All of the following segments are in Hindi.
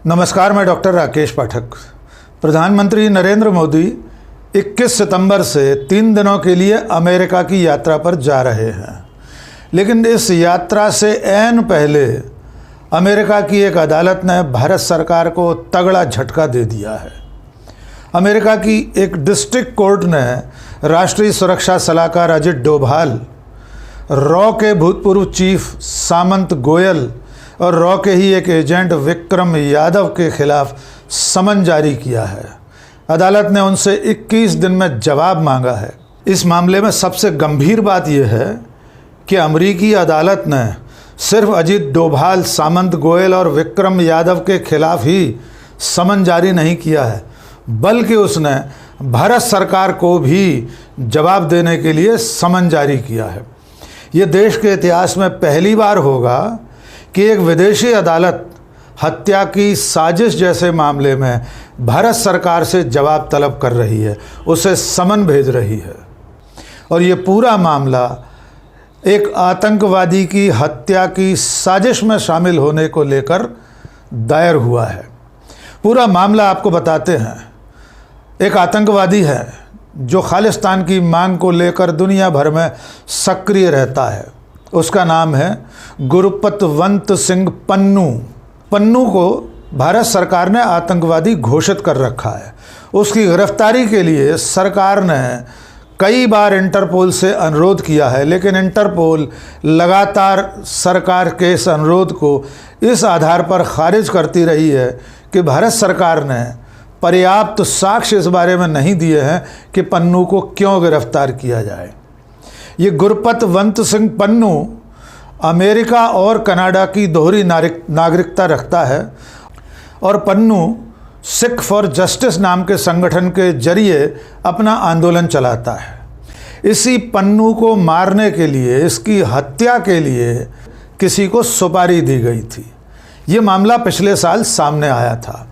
नमस्कार, मैं डॉक्टर राकेश पाठक। प्रधानमंत्री नरेंद्र मोदी 21 सितंबर से 3 दिनों के लिए अमेरिका की यात्रा पर जा रहे हैं, लेकिन इस यात्रा से ऐन पहले अमेरिका की एक अदालत ने भारत सरकार को तगड़ा झटका दे दिया है। अमेरिका की एक डिस्ट्रिक्ट कोर्ट ने राष्ट्रीय सुरक्षा सलाहकार अजित डोभाल, रॉ के भूतपूर्व चीफ सामंत गोयल और रॉ के ही एक एजेंट विक्रम यादव के खिलाफ समन जारी किया है। अदालत ने उनसे 21 दिन में जवाब मांगा है। इस मामले में सबसे गंभीर बात यह है कि अमेरिकी अदालत ने सिर्फ अजित डोभाल, सामंत गोयल और विक्रम यादव के खिलाफ ही समन जारी नहीं किया है, बल्कि उसने भारत सरकार को भी जवाब देने के लिए समन जारी किया है। ये देश के इतिहास में पहली बार होगा कि एक विदेशी अदालत हत्या की साजिश जैसे मामले में भारत सरकार से जवाब तलब कर रही है, उसे समन भेज रही है। और ये पूरा मामला एक आतंकवादी की हत्या की साजिश में शामिल होने को लेकर दायर हुआ है। पूरा मामला आपको बताते हैं। एक आतंकवादी है जो खालिस्तान की मांग को लेकर दुनिया भर में सक्रिय रहता है। उसका नाम है गुरपतवंत सिंह पन्नू। पन्नू को भारत सरकार ने आतंकवादी घोषित कर रखा है। उसकी गिरफ्तारी के लिए सरकार ने कई बार इंटरपोल से अनुरोध किया है, लेकिन इंटरपोल लगातार सरकार के इस अनुरोध को इस आधार पर खारिज करती रही है कि भारत सरकार ने पर्याप्त साक्ष्य इस बारे में नहीं दिए हैं कि पन्नू को क्यों गिरफ्तार किया जाए। ये गुरपतवंत सिंह पन्नू अमेरिका और कनाडा की दोहरी नागरिकता रखता है और पन्नू सिख फॉर जस्टिस नाम के संगठन के जरिए अपना आंदोलन चलाता है। इसी पन्नू को मारने के लिए, इसकी हत्या के लिए किसी को सुपारी दी गई थी। ये मामला पिछले साल सामने आया था।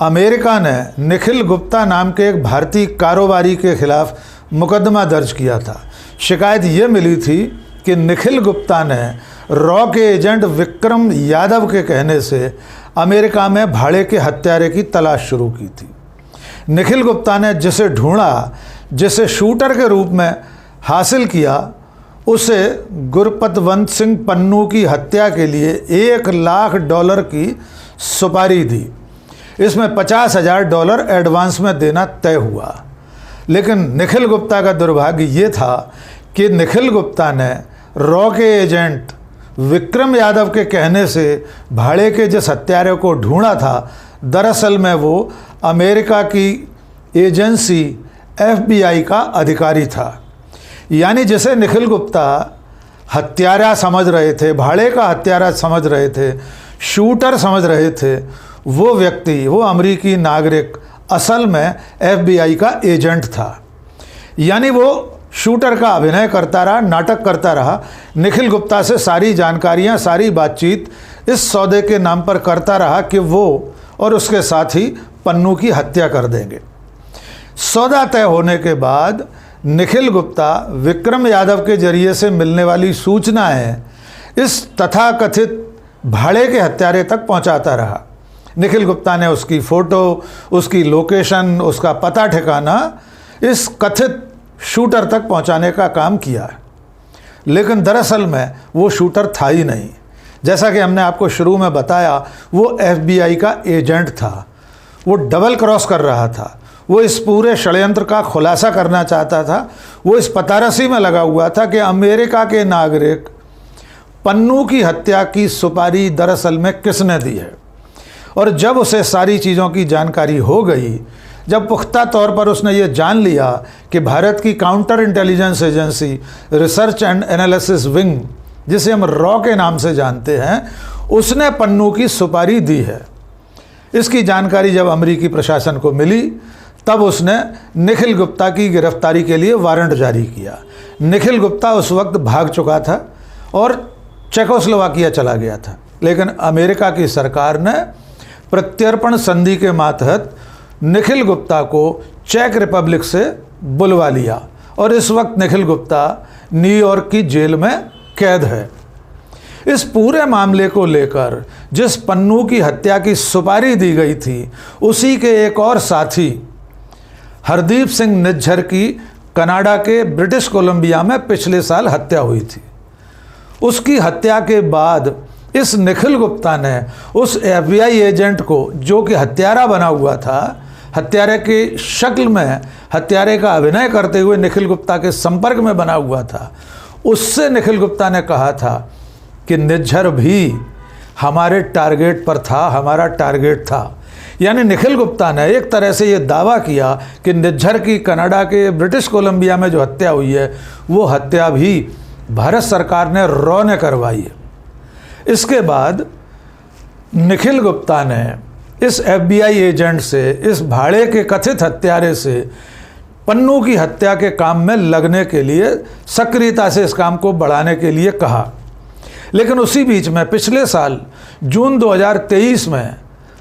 अमेरिका ने निखिल गुप्ता नाम के एक भारतीय कारोबारी के खिलाफ मुकदमा दर्ज किया था। शिकायत ये मिली थी कि निखिल गुप्ता ने रॉ के एजेंट विक्रम यादव के कहने से अमेरिका में भाड़े के हत्यारे की तलाश शुरू की थी। निखिल गुप्ता ने जिसे ढूंढा, जिसे शूटर के रूप में हासिल किया, उसे गुरपतवंत सिंह पन्नू की हत्या के लिए $1 लाख की सुपारी दी। इसमें $50,000 एडवांस में देना तय हुआ। लेकिन निखिल गुप्ता का दुर्भाग्य ये था कि निखिल गुप्ता ने रॉ के एजेंट विक्रम यादव के कहने से भाड़े के जिस हत्यारे को ढूंढा था, दरअसल में वो अमेरिका की एजेंसी FBI का अधिकारी था। यानी जिसे निखिल गुप्ता हत्यारा समझ रहे थे, भाड़े का हत्यारा समझ रहे थे, शूटर समझ रहे थे, वो व्यक्ति, वो अमेरिकी नागरिक असल में FBI का एजेंट था। यानी वो शूटर का अभिनय करता रहा, नाटक करता रहा, निखिल गुप्ता से सारी जानकारियां, सारी बातचीत इस सौदे के नाम पर करता रहा कि वो और उसके साथी पन्नू की हत्या कर देंगे। सौदा तय होने के बाद निखिल गुप्ता विक्रम यादव के जरिए से मिलने वाली सूचनाएं इस तथाकथित भाड़े के हत्यारे तक पहुंचाता रहा। निखिल गुप्ता ने उसकी फ़ोटो, उसकी लोकेशन, उसका पता ठिकाना इस कथित शूटर तक पहुंचाने का काम किया। लेकिन दरअसल में वो शूटर था ही नहीं। जैसा कि हमने आपको शुरू में बताया, वो FBI का एजेंट था। वो डबल क्रॉस कर रहा था। वो इस पूरे षड्यंत्र का खुलासा करना चाहता था। वो इस पतारसी में लगा हुआ था कि अमेरिका के नागरिक पन्नू की हत्या की सुपारी दरअसल में किसने दी है। और जब उसे सारी चीज़ों की जानकारी हो गई, जब पुख्ता तौर पर उसने ये जान लिया कि भारत की counter intelligence agency research and analysis wing, जिसे हम रॉ के नाम से जानते हैं, उसने पन्नू की सुपारी दी है। इसकी जानकारी जब अमेरिकी प्रशासन को मिली, तब उसने निखिल गुप्ता की गिरफ्तारी के लिए वारंट जारी किया। निखिल गुप्ता उस वक्त भाग चुका था और चेकोस्लोवाकिया चला गया था। लेकिन अमेरिका की सरकार ने प्रत्यर्पण संधि के मातहत निखिल गुप्ता को चेक रिपब्लिक से बुलवा लिया और इस वक्त निखिल गुप्ता न्यूयॉर्क की जेल में कैद है। इस पूरे मामले को लेकर जिस पन्नू की हत्या की सुपारी दी गई थी, उसी के एक और साथी हरदीप सिंह निज्जर की कनाडा के ब्रिटिश कोलंबिया में पिछले साल हत्या हुई थी। उसकी हत्या के बाद इस निखिल गुप्ता ने उस FBI एजेंट को, जो कि हत्यारा बना हुआ था, हत्यारे की शक्ल में हत्यारे का अभिनय करते हुए निखिल गुप्ता के संपर्क में बना हुआ था, उससे निखिल गुप्ता ने कहा था कि निज्जर भी हमारे टारगेट पर था, हमारा टारगेट था। यानी निखिल गुप्ता ने एक तरह से ये दावा किया कि निज्जर की कनाडा के ब्रिटिश कोलंबिया में जो हत्या हुई है, वो हत्या भी भारत सरकार ने रॉ ने करवाई है। इसके बाद निखिल गुप्ता ने इस FBI एजेंट से, इस भाड़े के कथित हत्यारे से पन्नू की हत्या के काम में लगने के लिए, सक्रियता से इस काम को बढ़ाने के लिए कहा। लेकिन उसी बीच में पिछले साल जून 2023 में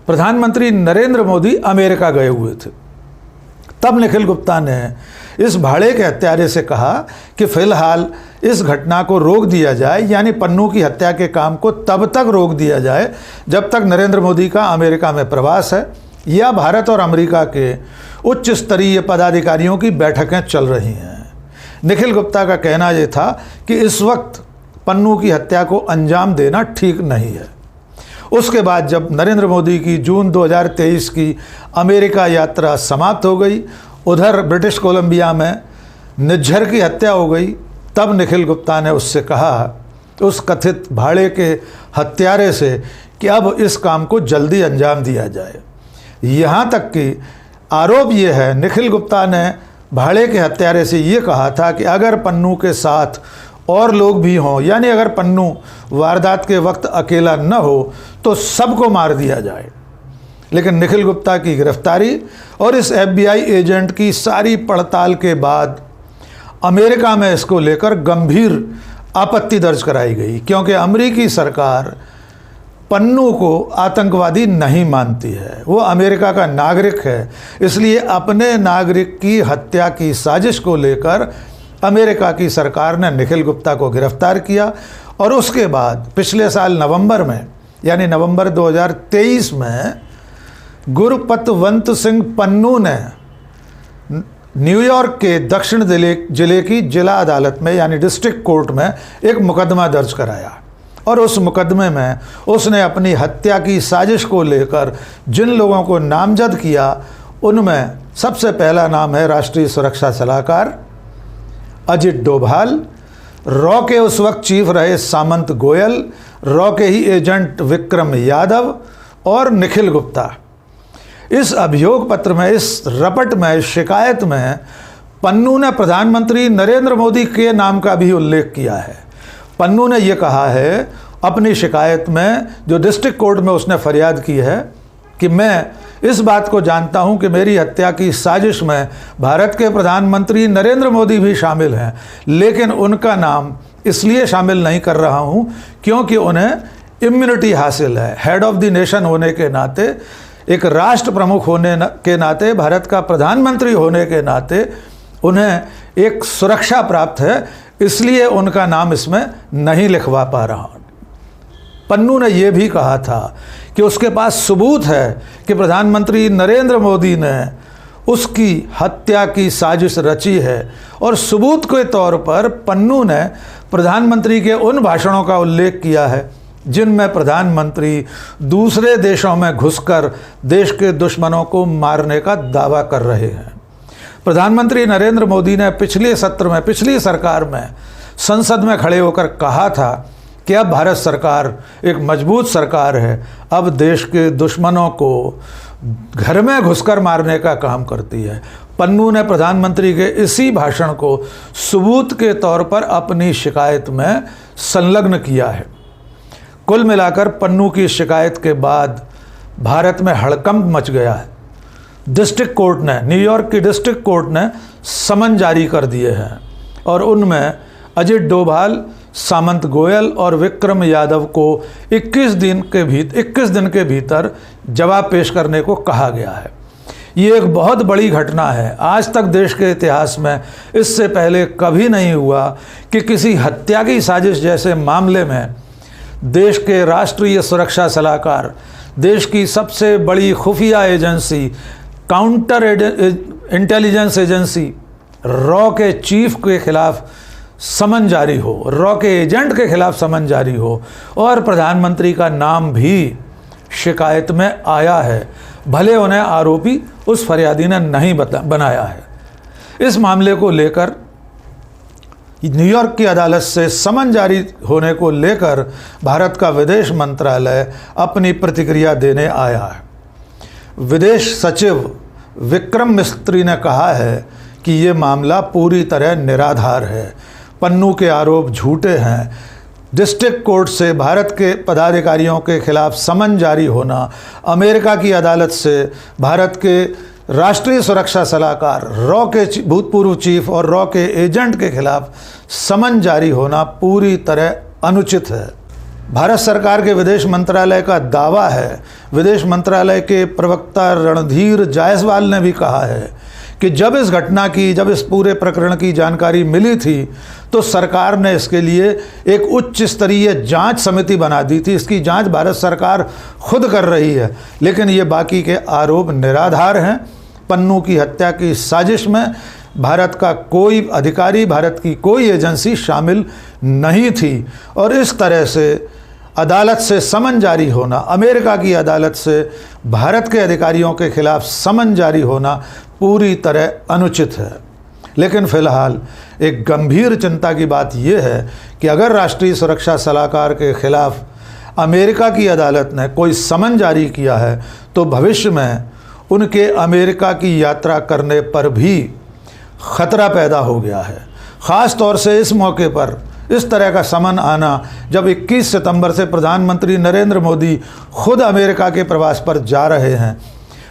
प्रधानमंत्री नरेंद्र मोदी अमेरिका गए हुए थे। तब निखिल गुप्ता ने इस भाड़े के हत्यारे से कहा कि फिलहाल इस घटना को रोक दिया जाए, यानी पन्नू की हत्या के काम को तब तक रोक दिया जाए जब तक नरेंद्र मोदी का अमेरिका में प्रवास है या भारत और अमेरिका के उच्च स्तरीय पदाधिकारियों की बैठकें चल रही हैं। निखिल गुप्ता का कहना यह था कि इस वक्त पन्नू की हत्या को अंजाम देना ठीक नहीं है। उसके बाद जब नरेंद्र मोदी की जून 2023 की अमेरिका यात्रा समाप्त हो गई, उधर ब्रिटिश कोलंबिया में निज्जर की हत्या हो गई, तब निखिल गुप्ता ने उससे कहा, उस कथित भाड़े के हत्यारे से, कि अब इस काम को जल्दी अंजाम दिया जाए। यहाँ तक कि आरोप ये है, निखिल गुप्ता ने भाड़े के हत्यारे से ये कहा था कि अगर पन्नू के साथ और लोग भी हों, यानी अगर पन्नू वारदात के वक्त अकेला न हो तो सबको मार दिया जाए। लेकिन निखिल गुप्ता की गिरफ्तारी और इस FBI एजेंट की सारी पड़ताल के बाद अमेरिका में इसको लेकर गंभीर आपत्ति दर्ज कराई गई, क्योंकि अमेरिकी सरकार पन्नू को आतंकवादी नहीं मानती है। वो अमेरिका का नागरिक है, इसलिए अपने नागरिक की हत्या की साजिश को लेकर अमेरिका की सरकार ने निखिल गुप्ता को गिरफ्तार किया। और उसके बाद पिछले साल नवंबर में, यानी नवंबर 2023 में, गुरपतवंत सिंह पन्नू ने न्यूयॉर्क के दक्षिण जिले की जिला अदालत में, यानी डिस्ट्रिक्ट कोर्ट में एक मुकदमा दर्ज कराया। और उस मुकदमे में उसने अपनी हत्या की साजिश को लेकर जिन लोगों को नामजद किया, उनमें सबसे पहला नाम है राष्ट्रीय सुरक्षा सलाहकार अजित डोभाल, रॉ के उस वक्त चीफ रहे सामंत गोयल, रॉ के ही एजेंट विक्रम यादव और निखिल गुप्ता। इस अभियोग पत्र में, इस रपट में, इस शिकायत में पन्नू ने प्रधानमंत्री नरेंद्र मोदी के नाम का भी उल्लेख किया है। पन्नू ने यह कहा है अपनी शिकायत में, जो डिस्ट्रिक्ट कोर्ट में उसने फरियाद की है, कि मैं इस बात को जानता हूं कि मेरी हत्या की साजिश में भारत के प्रधानमंत्री नरेंद्र मोदी भी शामिल हैं, लेकिन उनका नाम इसलिए शामिल नहीं कर रहा हूं क्योंकि उन्हें इम्यूनिटी हासिल है। हेड ऑफ द नेशन होने के नाते, एक राष्ट्र प्रमुख होने के नाते, भारत का प्रधानमंत्री होने के नाते उन्हें एक सुरक्षा प्राप्त है, इसलिए उनका नाम इसमें नहीं लिखवा पा रहा हूं। पन्नू ने यह भी कहा था कि उसके पास सबूत है कि प्रधानमंत्री नरेंद्र मोदी ने उसकी हत्या की साजिश रची है। और सबूत के तौर पर पन्नू ने प्रधानमंत्री के उन भाषणों का उल्लेख किया है जिनमें प्रधानमंत्री दूसरे देशों में घुसकर देश के दुश्मनों को मारने का दावा कर रहे हैं। प्रधानमंत्री नरेंद्र मोदी ने पिछले सत्र में, पिछली सरकार में संसद में खड़े होकर कहा था कि अब भारत सरकार एक मजबूत सरकार है, अब देश के दुश्मनों को घर में घुसकर मारने का काम करती है। पन्नू ने प्रधानमंत्री के इसी भाषण को सबूत के तौर पर अपनी शिकायत में संलग्न किया है। कुल मिलाकर पन्नू की शिकायत के बाद भारत में हड़कंप मच गया है। डिस्ट्रिक्ट कोर्ट ने, न्यूयॉर्क की डिस्ट्रिक्ट कोर्ट ने समन जारी कर दिए हैं और उनमें अजित डोभाल, सामंत गोयल और विक्रम यादव को 21 दिन के भीतर जवाब पेश करने को कहा गया है। ये एक बहुत बड़ी घटना है। आज तक देश के इतिहास में इससे पहले कभी नहीं हुआ कि किसी हत्या की साजिश जैसे मामले में देश के राष्ट्रीय सुरक्षा सलाहकार, देश की सबसे बड़ी खुफिया agency, counter intelligence agency raw के चीफ के खिलाफ समन जारी हो, रॉ के एजेंट के खिलाफ समन जारी हो और प्रधानमंत्री का नाम भी शिकायत में आया है, भले उन्हें आरोपी उस फरियादी ने नहीं बनाया है। इस मामले को लेकर न्यूयॉर्क की अदालत से समन जारी होने को लेकर भारत का विदेश मंत्रालय अपनी प्रतिक्रिया देने आया है। विदेश सचिव विक्रम मिस्त्री ने कहा है कि ये मामला पूरी तरह निराधार है, पन्नू के आरोप झूठे हैं। डिस्ट्रिक्ट कोर्ट से भारत के पदाधिकारियों के खिलाफ समन जारी होना, अमेरिका की अदालत से भारत के राष्ट्रीय सुरक्षा सलाहकार, रॉ के भूतपूर्व चीफ और रॉ के एजेंट के खिलाफ समन जारी होना पूरी तरह अनुचित है। भारत सरकार के विदेश मंत्रालय का दावा है, विदेश मंत्रालय के प्रवक्ता रणधीर जायसवाल ने भी कहा है कि जब इस पूरे प्रकरण की जानकारी मिली थी तो सरकार ने इसके लिए एक उच्च स्तरीय जांच समिति बना दी थी। इसकी जांच भारत सरकार खुद कर रही है, लेकिन ये बाकी के आरोप निराधार हैं। पन्नू की हत्या की साजिश में भारत का कोई अधिकारी, भारत की कोई एजेंसी शामिल नहीं थी और इस तरह से अदालत से समन जारी होना, अमेरिका की अदालत से भारत के अधिकारियों के खिलाफ समन जारी होना पूरी तरह अनुचित है। लेकिन फिलहाल एक गंभीर चिंता की बात यह है कि अगर राष्ट्रीय सुरक्षा सलाहकार के खिलाफ अमेरिका की अदालत ने कोई समन जारी किया है तो भविष्य में उनके अमेरिका की यात्रा करने पर भी खतरा पैदा हो गया है। ख़ास तौर से इस मौके पर इस तरह का समन आना जब 21 सितंबर से प्रधानमंत्री नरेंद्र मोदी खुद अमेरिका के प्रवास पर जा रहे हैं।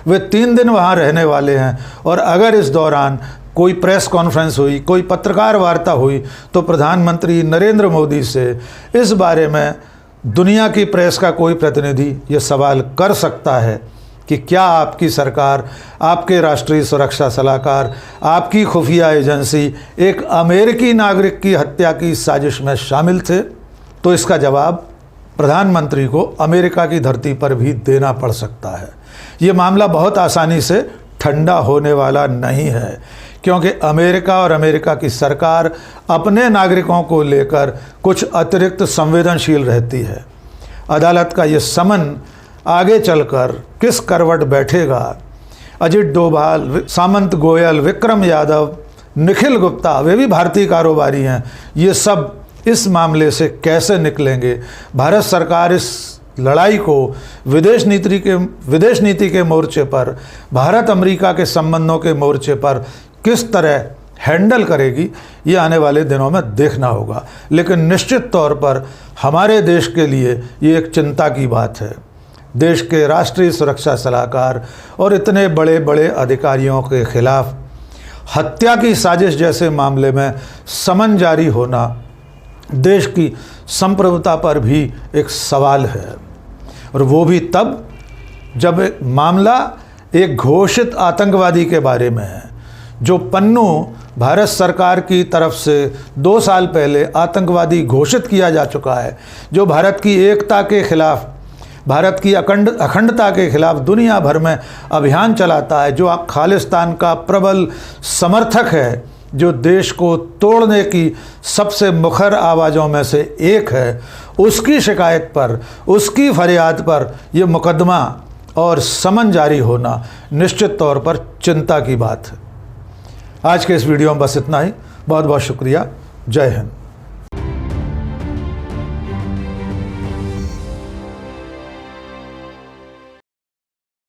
वे 3 दिन वहाँ रहने वाले हैं और अगर इस दौरान कोई प्रेस कॉन्फ्रेंस हुई, कोई पत्रकार वार्ता हुई तो प्रधानमंत्री नरेंद्र मोदी से इस बारे में दुनिया की प्रेस का कोई प्रतिनिधि ये सवाल कर सकता है कि क्या आपकी सरकार, आपके राष्ट्रीय सुरक्षा सलाहकार, आपकी खुफिया एजेंसी एक अमेरिकी नागरिक की हत्या की साजिश में शामिल थे? तो इसका जवाब प्रधानमंत्री को अमेरिका की धरती पर भी देना पड़ सकता है। ये मामला बहुत आसानी से ठंडा होने वाला नहीं है, क्योंकि अमेरिका और अमेरिका की सरकार अपने नागरिकों को लेकर कुछ अतिरिक्त संवेदनशील रहती है। अदालत का ये समन आगे चलकर किस करवट बैठेगा, अजित डोभाल, सामंत गोयल, विक्रम यादव, निखिल गुप्ता, वे भी भारतीय कारोबारी हैं, ये सब इस मामले से कैसे निकलेंगे? भारत सरकार इस लड़ाई को विदेश नीति के मोर्चे पर, भारत अमेरिका के संबंधों के मोर्चे पर किस तरह हैंडल करेगी, ये आने वाले दिनों में देखना होगा। लेकिन निश्चित तौर पर हमारे देश के लिए ये एक चिंता की बात है। देश के राष्ट्रीय सुरक्षा सलाहकार और इतने बड़े बड़े अधिकारियों के खिलाफ हत्या की साजिश जैसे मामले में समन जारी होना देश की संप्रभुता पर भी एक सवाल है, और वो भी तब जब मामला एक घोषित आतंकवादी के बारे में है, जो पन्नू भारत सरकार की तरफ से 2 साल पहले आतंकवादी घोषित किया जा चुका है, जो भारत की एकता के खिलाफ, भारत की अखंडता के खिलाफ दुनिया भर में अभियान चलाता है, जो खालिस्तान का प्रबल समर्थक है, जो देश को तोड़ने की सबसे मुखर आवाज़ों में से एक है, उसकी शिकायत पर, उसकी फरियाद पर यह मुकदमा और समन जारी होना निश्चित तौर पर चिंता की बात है। आज के इस वीडियो में बस इतना ही। बहुत बहुत शुक्रिया। जय हिंद।